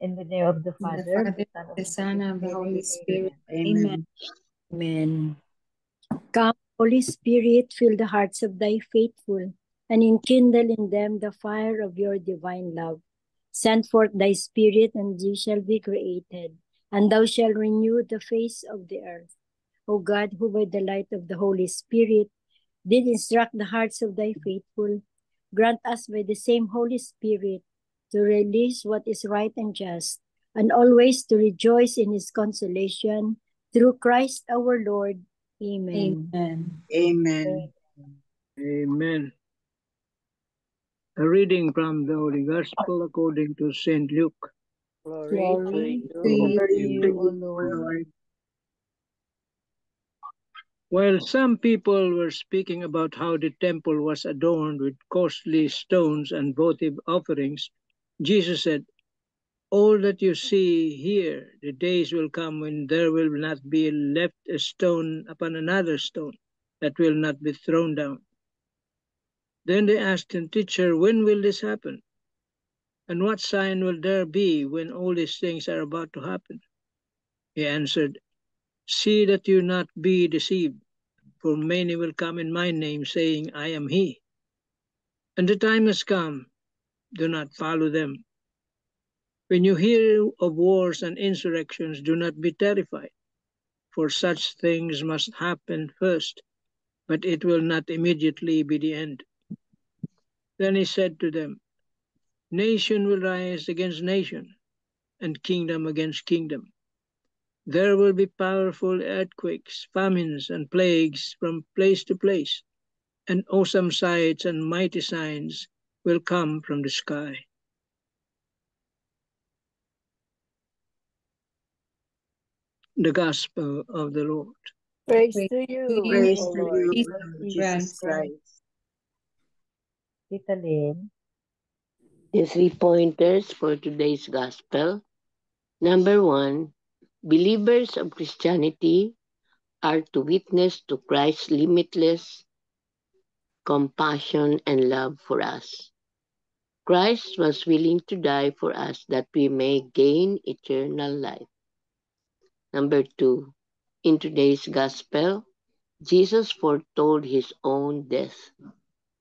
In the name of the In the Father, Father, the Son, of the the Holy Son, and the Holy Spirit. Spirit. Amen. Amen. Amen. Come, Holy Spirit, fill the hearts of thy faithful, and enkindle in them the fire of your divine love. Send forth thy Spirit, and ye shall be created, and thou shalt renew the face of the earth. O God, who by the light of the Holy Spirit did instruct the hearts of thy faithful, grant us by the same Holy Spirit to release what is right and just, and always to rejoice in his consolation, through Christ our Lord. Amen. Amen. Amen. Amen. A reading from the Holy Gospel according to St. Luke. Glory To you, to you, O Lord. While some people were speaking about how the temple was adorned with costly stones and votive offerings, Jesus said, "All that you see here, the days will come when there will not be left a stone upon another stone that will not be thrown down." Then they asked him, "Teacher, when will this happen? And what sign will there be when all these things are about to happen?" He answered, "See that you not be deceived, for many will come in my name, saying, 'I am he.' And the time has come, do not follow them. When you hear of wars and insurrections, do not be terrified, for such things must happen first, but it will not immediately be the end." Then he said to them, "Nation will rise against nation, and kingdom against kingdom. There will be powerful earthquakes, famines, and plagues from place to place, and awesome sights and mighty signs will come from the sky." The Gospel of the Lord. Praise praise to to you, you, Praise O to Lord. you, Jesus Jesus Christ. Christ. Tita Lynn. The 3 pointers for today's gospel. Number 1, believers of Christianity are to witness to Christ's limitless compassion and love for us. Christ was willing to die for us that we may gain eternal life. Number 2, in today's gospel, Jesus foretold his own death.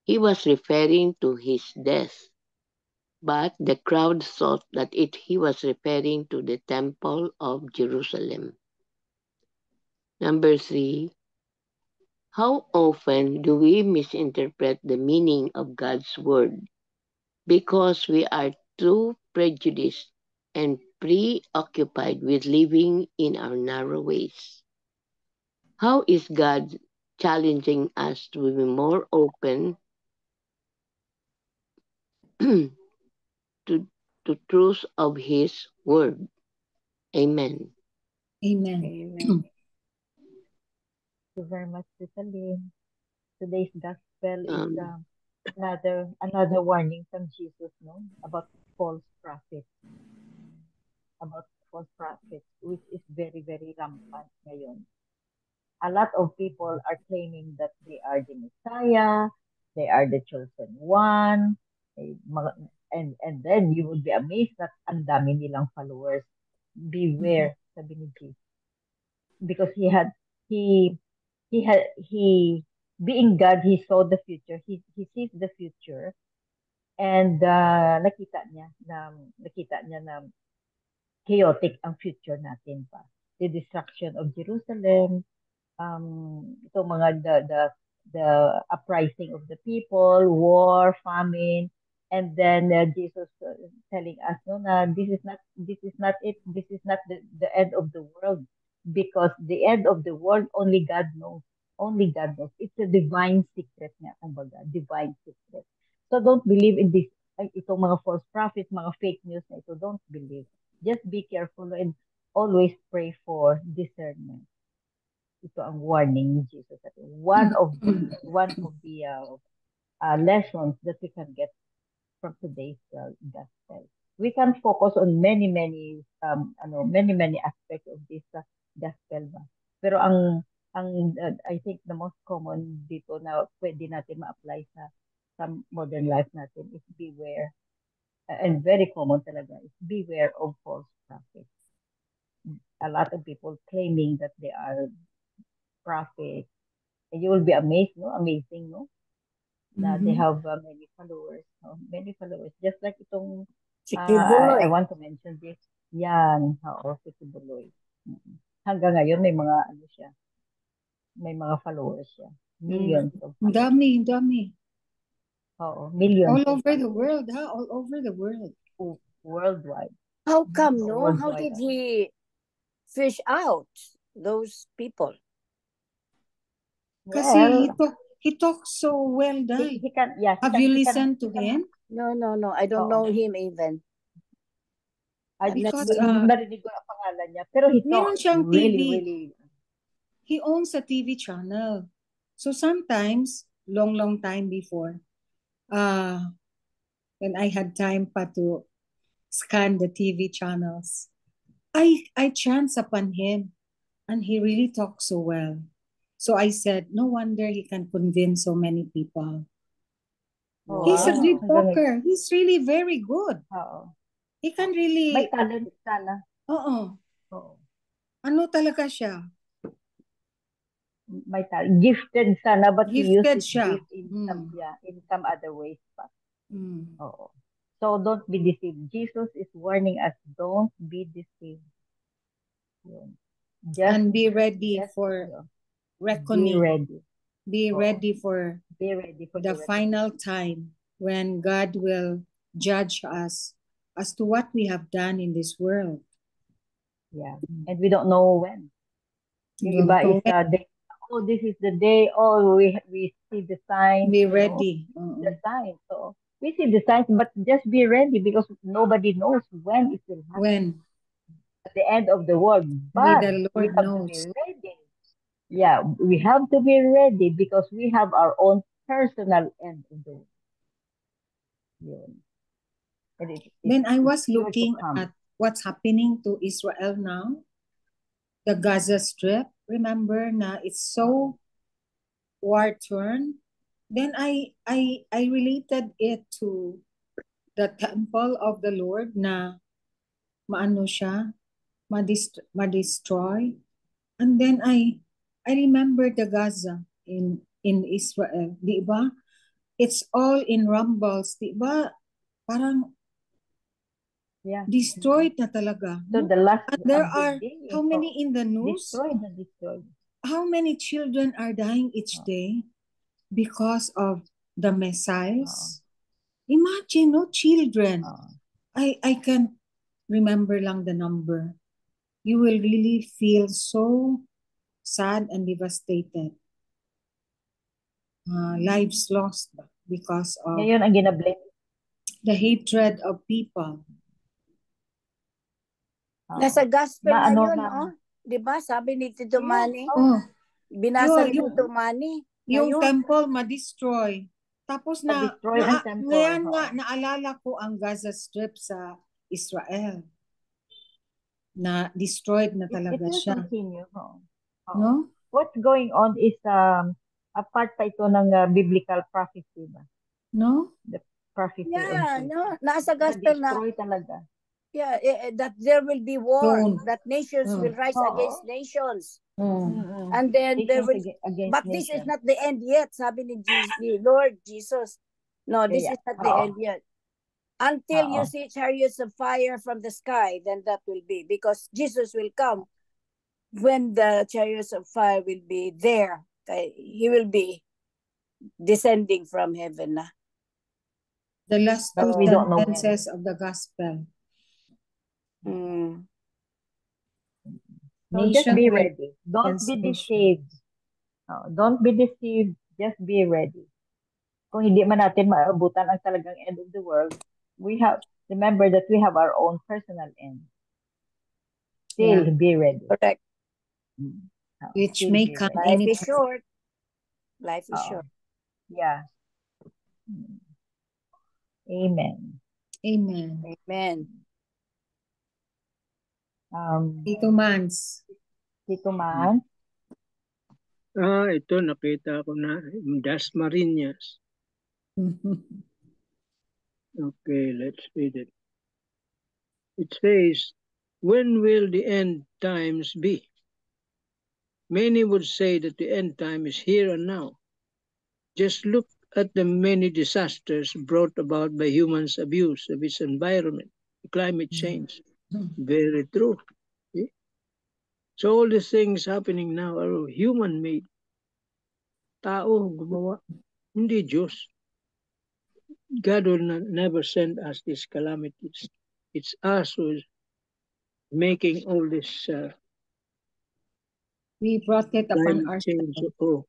He was referring to his death, but the crowd thought that he was referring to the Temple of Jerusalem. Number 3, how often do we misinterpret the meaning of God's word because we are too prejudiced and preoccupied with living in our narrow ways? How is God challenging us to be more open to, to truth of His word? Amen. Amen. Amen. Thank you very much, Tita Lynn. Today's gospel is Um, another warning from Jesus, no, about false prophets, about false prophets, which is very, very rampant ngayon. A lot of people are claiming that they are the Messiah, they are the chosen one, and then you would be amazed that ang dami nilang followers. Beware, sabi ni Jesus, because he he being God, he saw the future. He sees the future, and nakita niya na chaotic ang future natin pa. The destruction of Jerusalem, ito mga the uprising of the people, war, famine, and then Jesus telling us no na this is not it, this is not the end of the world, because the end of the world only God knows. Only God knows. It's a divine secret nga, kumbaga, divine secret. So don't believe in this, itong mga false prophets, mga fake news na ito, don't believe. Just be careful and always pray for discernment. Ito ang warning ni Jesus. One of the lessons that we can get from today's gospel. We can focus on many aspects of this gospel ba. Pero I think the most common dito na pwede natin ma-apply sa modern life natin is beware. and very common talaga, is beware of false prophets. A lot of people claiming that they are prophets. And you will be amazed, no? Amazing, no? Na they have many followers, no? Many followers. Just like itong, Si I Kibuloy. want to mention this. Yan, oo, si Kibuloy. Hanggang ngayon, may mga, ano siya, may mga followers siya. Millions of Ang followers. dami. Oo, millions All of over the followers. world, ha? All over the world. Worldwide. How come, no? How Worldwide. did he fish out those people? Kasi Well, he talks so well, Dai. he can, yes. Have you listened to him? No. I don't know him even. Because narinig ko ang pangalan niya. Pero he meron talks siyang really, TV. really. He owns a TV channel. So sometimes, long time before, when I had time pa to scan the TV channels, I chanced upon him, and he really talks so well. So I said, no wonder he can convince so many people. Oh, He's a wow. good talker. He's really very good. Oo. He can really... May talent sana. Oo. Oo. Ano talaga siya? May talent. Gifted sana, but he Gifted uses siya. gift in some other ways pa. Mm. Oo. So don't be deceived. Jesus is warning us, don't be deceived. Yun. And be ready for reckoning. Be ready. Be ready for the ready. final time when God will judge us as to what we have done in this world. Yeah. And we don't know when. Yung Don't iba know is, this is the day. Oh, we see the signs. Be ready. The signs. So we see the signs, but just be ready because nobody knows when it will happen. When? At the end of the world. But the Lord we have knows. to be ready. Yeah, we have to be ready because we have our own personal end of the world. Yun. When I was looking at what's happening to Israel now, the Gaza Strip, remember na it's so war-torn. Then I related it to the temple of the Lord na maano siya, ma-destroy. And then I remember the Gaza in Israel, di ba? It's all in rumbles, di ba? Parang destroyed na talaga. So the last, and there are how many in the news? Destroyed. How many children are dying each day because of the missiles? Imagine, no, children. I can't remember lang the number. You will really feel so sad and devastated. Lives lost because of Ngayon ang ginablame. The hatred of people. Nasa gospel na yun, oh. Diba? Sabi ni Tito Manny. Binasa ni Tito Manny. Yung temple ma-destroy. Tapos ngayon nga, naalala ko ang Gaza Strip sa Israel. Na destroyed na talaga siya. Continue. No? What's going on is a part pa ito ng biblical prophecy ba? No? The prophecy. No. Nasa gospel na. Destroy talaga. Yeah, that there will be war, that nations will rise against nations. And then there will, but this is not the end yet, sabi ni Lord Jesus. No, this is not the end yet. Until you see chariots of fire from the sky, then that will be, because Jesus will come when the chariots of fire will be there. He will be descending from heaven. The last two sentences of the gospel. So just be ready. Don't be deceived. Don't be deceived. Just be ready. Kung hindi man natin maabutan ang talagang end of the world, remember that we have our own personal end. Still be ready. Correct. Which may come. Life is short. Life is short. Yeah. Amen. Tito Mans. Ito nakita ko na, Das Marinas. Okay, let's read it. It says, when will the end times be? Many would say that the end time is here and now. Just look at the many disasters brought about by humans' abuse of its environment, climate change. Very true. See? So all the things happening now are human-made. Tao gumawa, hindi Diyos. God will never send us these calamities. It's us who's making all this We brought it upon climate change. ourselves. Oh,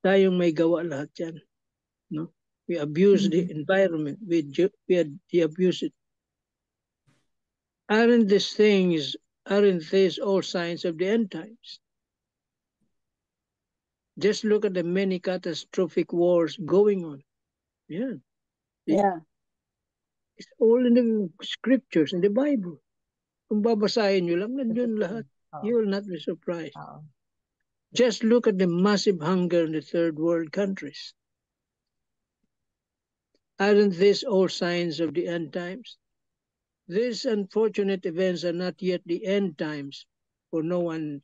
tayong may gawa lahat yan. No? We abuse the environment. We abuse it. Aren't these all signs of the end times? Just look at the many catastrophic wars going on. Yeah. Yeah. It's all in the scriptures, in the Bible. Kung babasahin nyo lang, nandun lahat. You will not be surprised. Just look at the massive hunger in the third world countries. Aren't these all signs of the end times? These unfortunate events are not yet the end times, for no one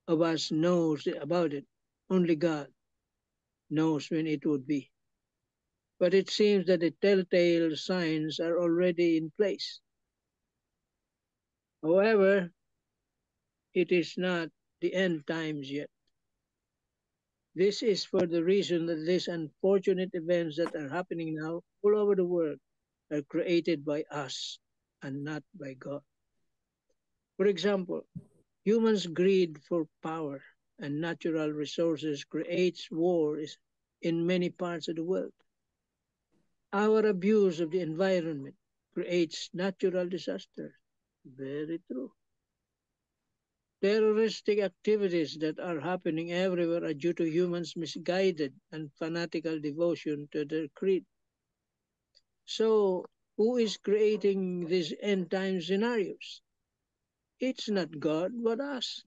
of us knows about it. Only God knows when it would be. But it seems that the telltale signs are already in place. However, it is not the end times yet. This is for the reason that these unfortunate events that are happening now all over the world are created by us and not by God. For example, humans' greed for power and natural resources creates wars in many parts of the world. Our abuse of the environment creates natural disasters. Very true. Terroristic activities that are happening everywhere are due to humans' misguided and fanatical devotion to their creed. So, who is creating these end time scenarios? It's not God, but us.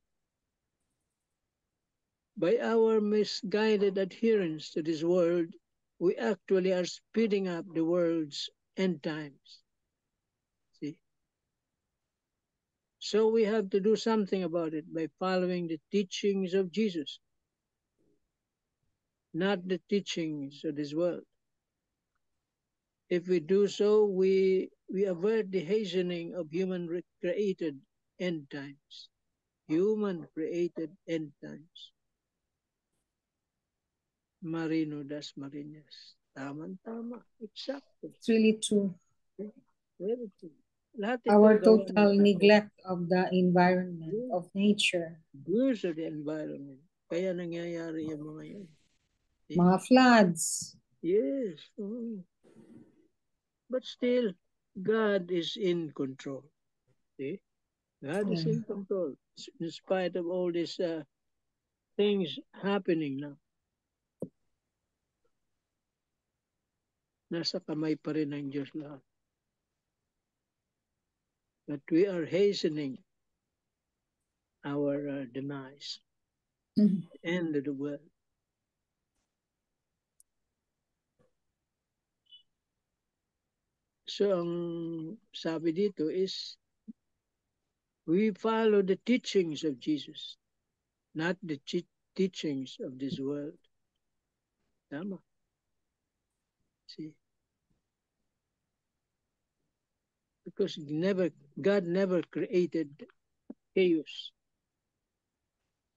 By our misguided adherence to this world, we actually are speeding up the world's end times. See? So we have to do something about it by following the teachings of Jesus, not the teachings of this world. If we do so, we avert the hastening of human-created end times. Human-created end times. Marino das Marinas. Tama. Exactly. It's really true. Very true. Our total neglect of the environment, of nature. Abuse of the environment. Kaya nangyayari yung mga yun. Mga floods. Yes. But still, God is in control. See? God is in control. In spite of all these things happening now. Nasa kamay pa rin ng Diyos lahat. But we are hastening our demise. The end of the world. So, ang sabi dito is, we follow the teachings of Jesus, not the teachings of this world. Tama. See? Because God never created chaos,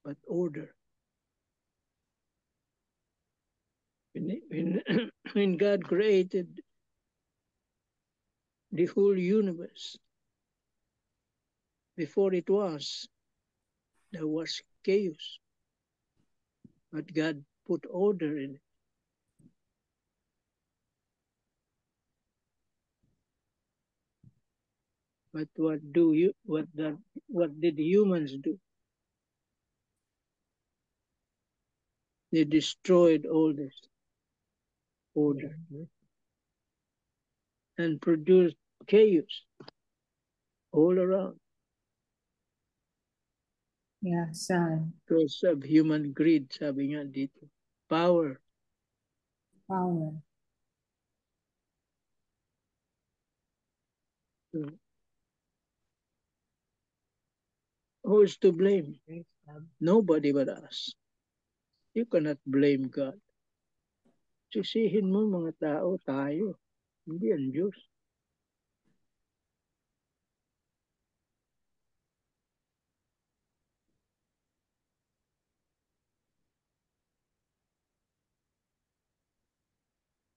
but order. When God created the whole universe, before it was, there was chaos. But God put order in it. But what did the humans do? They destroyed all this order and produced chaos all around. Yeah, sad. Because of human greed, sabi nga dito. Power. Who is to blame? Nobody but us. You cannot blame God. Sisihin mo mga tao, tayo. Hindi ang Diyos.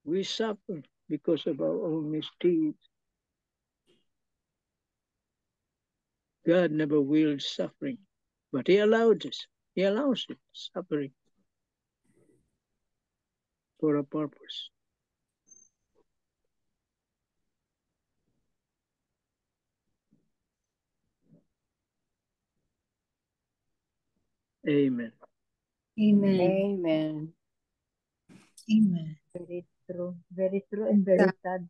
We suffer because of our own misdeeds. God never willed suffering, but He allowed us. He allows it, suffering, for a purpose. Amen. Amen. Amen. Amen. Very true and very sad.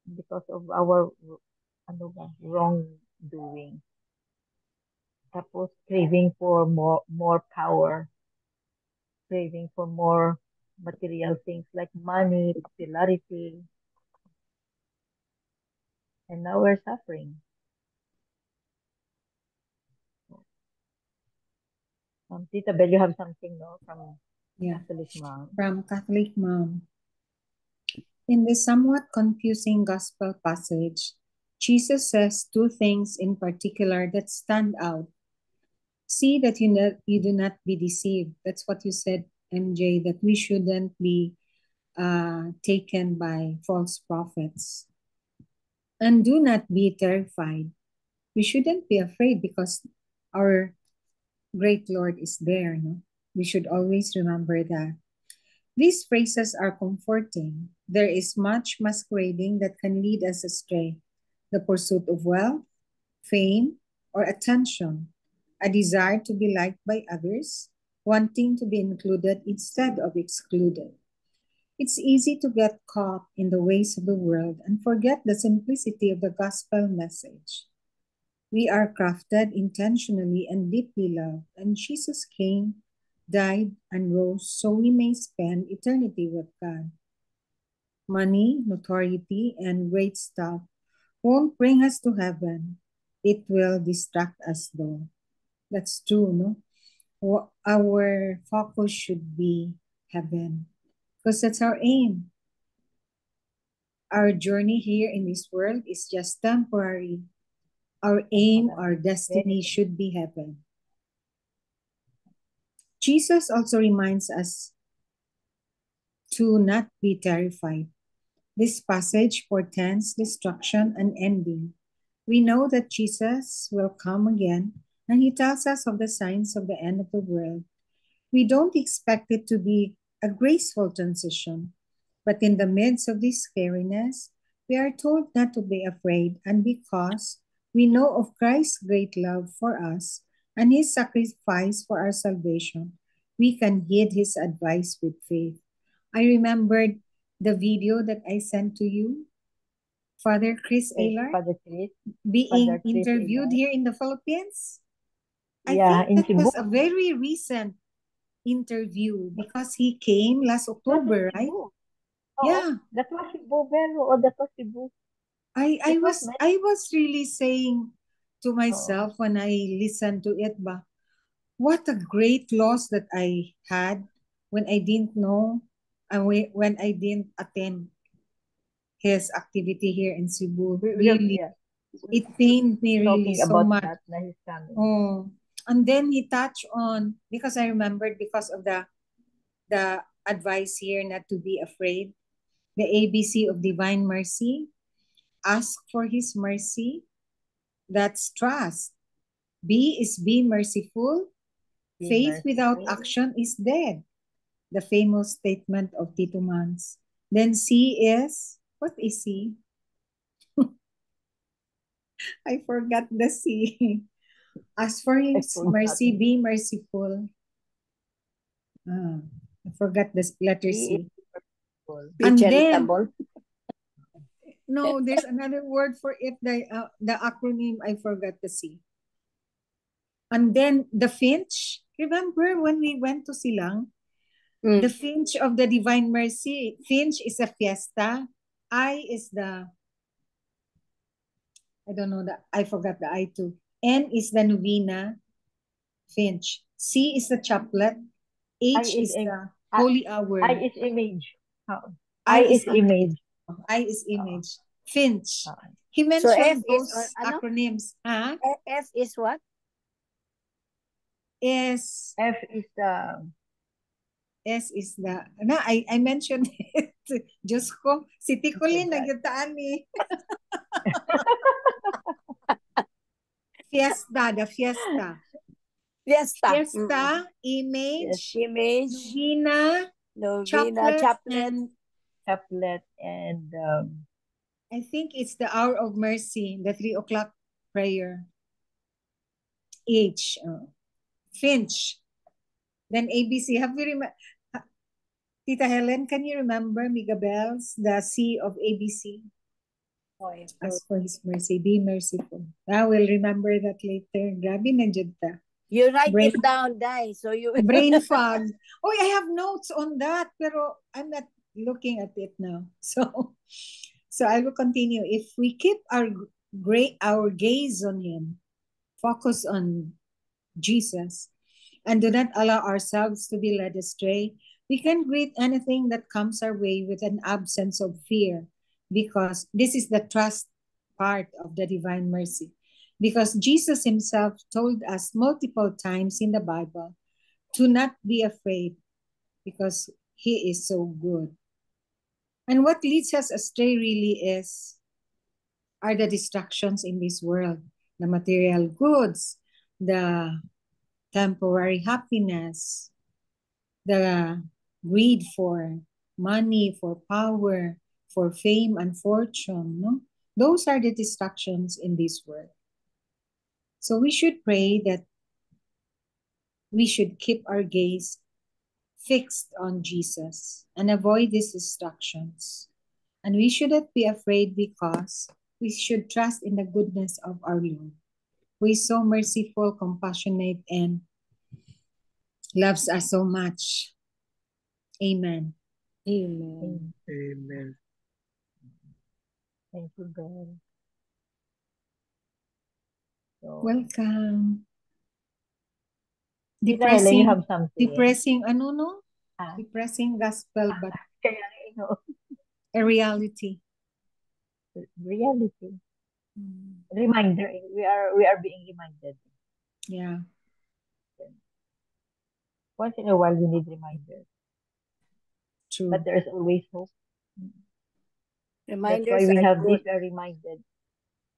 Because of our wrongdoing. Tapos craving for more power, craving for more material things like money, popularity. And now we're suffering. Tita Bel, you have something, no, from Catholic mom? From Catholic mom. In this somewhat confusing gospel passage, Jesus says two things in particular that stand out. See that you do not be deceived. That's what you said, MJ, that we shouldn't be taken by false prophets. And do not be terrified. We shouldn't be afraid because our great Lord is there. No? We should always remember that. These phrases are comforting. There is much masquerading that can lead us astray. The pursuit of wealth, fame, or attention, a desire to be liked by others, wanting to be included instead of excluded. It's easy to get caught in the ways of the world and forget the simplicity of the gospel message. We are crafted intentionally and deeply loved, and Jesus came, died, and rose so we may spend eternity with God. Money, notoriety, and great stuff won't bring us to heaven. It will distract us though. That's true, no? Our focus should be heaven because that's our aim. Our journey here in this world is just temporary. Our aim, our destiny should be heaven. Jesus also reminds us to not be terrified. This passage portends destruction and ending. We know that Jesus will come again, and he tells us of the signs of the end of the world. We don't expect it to be a graceful transition, but in the midst of this scariness, we are told not to be afraid, and because we know of Christ's great love for us and his sacrifice for our salvation, we can heed his advice with faith. I remembered the video that I sent to you, Father Chris Alar, being interviewed here in the Philippines. I think that was a very recent interview because he came last October, right? Oh, yeah. That was Cebu, Vero, that was Cebu. I was really saying to myself when I listened to it, but what a great loss that I had when I didn't know and when I didn't attend his activity here in Cebu. Really, it pained me really so much. That he's coming. Oh, and then he touched on, because I remembered because of the advice here not to be afraid, the ABC of divine mercy. Ask for his mercy. That's trust. B is be merciful. Faith without action is dead. The famous statement of Tito Mans. Then C is, what is C? I forgot the C. Ask for his mercy, be merciful. I forgot the letter C. And charitable. No, there's another word for it. The acronym, I forgot the C. And then the Finch. Remember when we went to Silang? The Finch of the Divine Mercy. Finch is a fiesta. I is the, I don't know, I forgot the I too. N is the novena, Finch. C is the chaplet. H is the holy hour. I is image. I is image. I is image. Finch. He mentioned those acronyms. Huh? F is what? S. F is the... S is the, I mentioned it. Diyos ko, si Ticolin, nagyutaan ni. Fiesta, the fiesta. Fiesta. Fiesta, image, novena, chaplet, and I think it's the hour of mercy, the 3 o'clock prayer. H, Finch. Then ABC. Have you remember? Tita Helen, can you remember Migabel's, the C of ABC? Oh, yes. As for his mercy, be merciful. I will remember that later. Grabe, nandiyan ta. You write it down, Dai, so you brain fog. Oh, I have notes on that, pero I'm not looking at it now. So I will continue. If we keep our gaze on him, focus on Jesus, and do not allow ourselves to be led astray, we can greet anything that comes our way with an absence of fear, because this is the trust part of the divine mercy. Because Jesus himself told us multiple times in the Bible to not be afraid, because he is so good. And what leads us astray really are the distractions in this world, the material goods, the temporary happiness, the greed for money, for power, for fame and fortune. No? Those are the distractions in this world. So we should pray that we should keep our gaze fixed on Jesus and avoid these distractions. And we shouldn't be afraid, because we should trust in the goodness of our Lord, who is so merciful, compassionate, and loves us so much. Amen. Amen. Amen. Thank you, God. So, welcome. Depressing, you have something. Depressing, ano no? Depressing gospel, but a reality. Reality. Reminder. We are being reminded. Yeah. Once in a while, we need reminders. True. But there's always hope. Reminders. That's why we have this. We are reminded.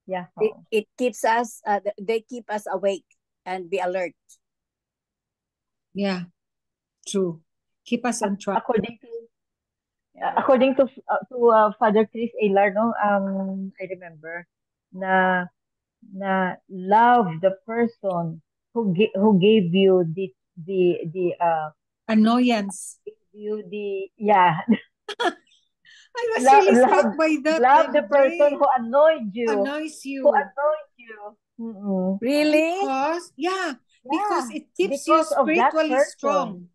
Yeah. It keeps us. They keep us awake and be alert. Yeah. True. Keep us on track. According to Father Chris Aylar, no, I remember na love the person who gave you the annoyance. You I was really struck by that. Love the person who annoys you. Really? Because it keeps you spiritually strong.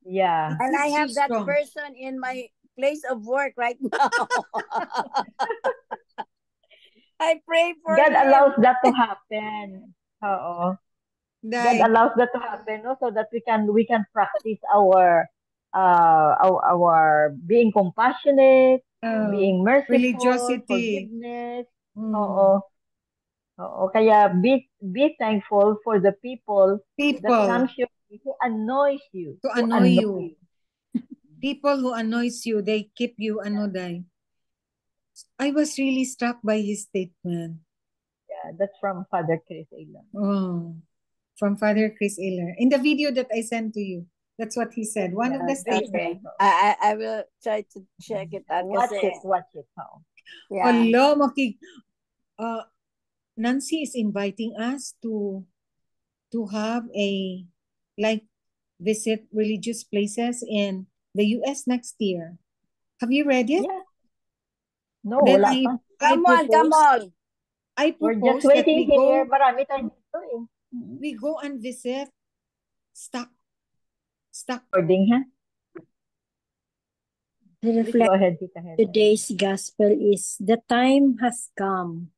Yeah. And I have that person in my place of work right now. I pray for God him. allows that to happen. God allows that to happen, no? So that we can practice our being compassionate, being merciful, religiosity, forgiveness. Kaya be thankful for the people that comes your way, who annoys you. To annoy you. People who annoys you, they keep you anoday. I was really struck by his statement. Yeah, that's from Father Chris Aylar. Oh, from Father Chris Aylar. In the video that I sent to you, that's what he said. One of the statements. I will try to check it out. Watch it. Yeah. Nancy is inviting us to have a visit religious places in the US next year. Have you read it? Yeah. No, then come on. I propose we're just waiting that here. Marami tayong we go and visit Stock. Recording, huh? The Please go reflection ahead, Tita Helen. today's gospel is the time has come.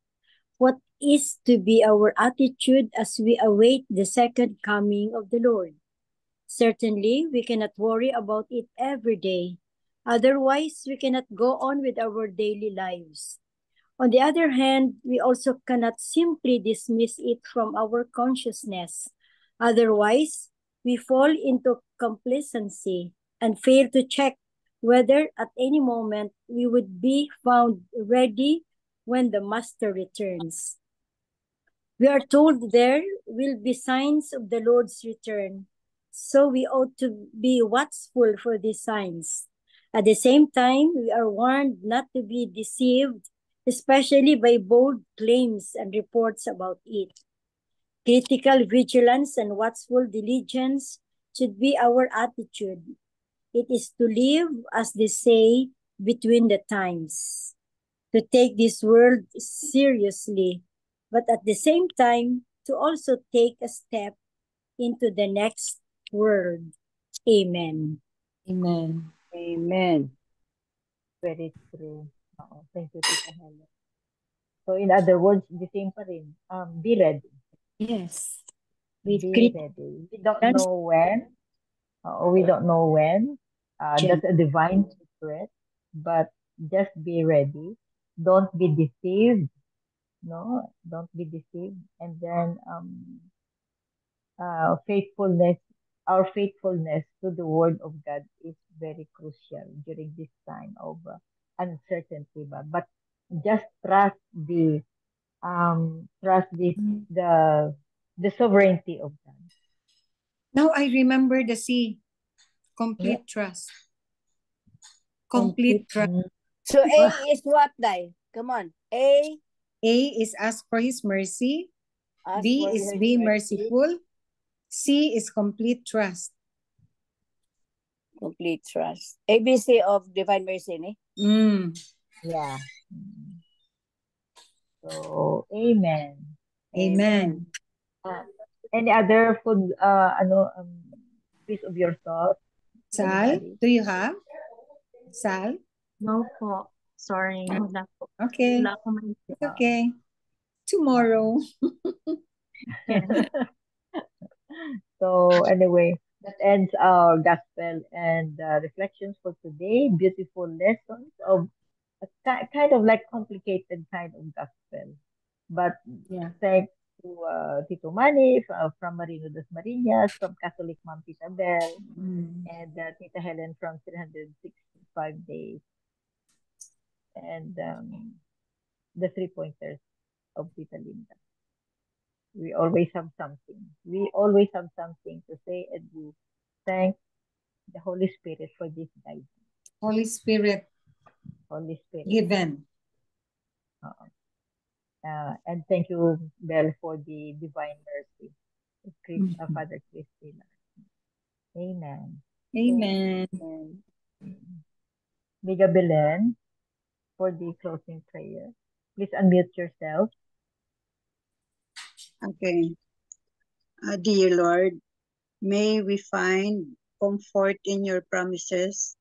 What is to be our attitude as we await the second coming of the Lord? Certainly, we cannot worry about it every day. Otherwise, we cannot go on with our daily lives. On the other hand, we also cannot simply dismiss it from our consciousness. Otherwise, we fall into complacency and fail to check whether at any moment we would be found ready when the Master returns. We are told there will be signs of the Lord's return, so we ought to be watchful for these signs. At the same time, we are warned not to be deceived, especially by bold claims and reports about it. Critical vigilance and watchful diligence should be our attitude. It is to live, as they say, between the times, to take this world seriously, but at the same time, to also take a step into the next world. Amen. Amen. Amen. Very true. Thank you, Tita Helen. So in other words, the same pa rin. Be ready. Yes. Be ready. We don't know when. We don't know when. That's a divine secret. But just be ready. Don't be deceived. No, don't be deceived. And then faithfulness, our faithfulness to the word of God is very crucial during this time of uncertainty. But just trust the sovereignty of God. Now I remember the C. Complete trust. Complete trust. So A is what, Dai? Come on. A is ask for his mercy. B is be merciful. C is complete trust. Complete trust. ABC of divine mercy, ne? Yeah. So, amen. Amen. Any other food, piece of your thought? Sal, do you have? Sal? No po. Sorry. Wala po. Okay. Wala po man. It's okay. Tomorrow. So anyway, that ends our gospel and reflections for today. Beautiful lessons of a kind of like complicated kind of gospel. But thanks to Tito Manny from Marino das Marinas, from Catholic Mom Tita Bell, and Tita Helen from 365 Days, and the 3-pointers of Tita Linda. We always have something. We always have something to say, and we thank the Holy Spirit for this guidance. Holy Spirit. Given. And thank you, Bell, for the divine mercy. Father Christina. Amen. Amen. Miga Belen, for the closing prayer. Please unmute yourself. Okay. Dear Lord, may we find comfort in your promises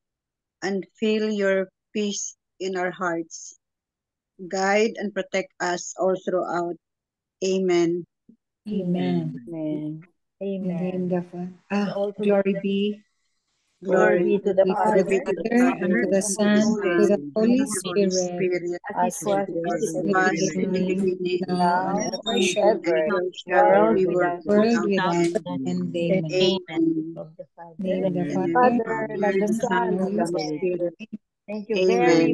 and feel your peace in our hearts. Guide and protect us all throughout. Amen. Amen. Amen. Amen. Glory be. Glory be to the Father, to the Son, to the Holy Spirit, as it was in the beginning, now, and ever, world without end. Amen. Amen. of the Father, Name of the Father, of the Son, of the Holy Spirit. Thank you very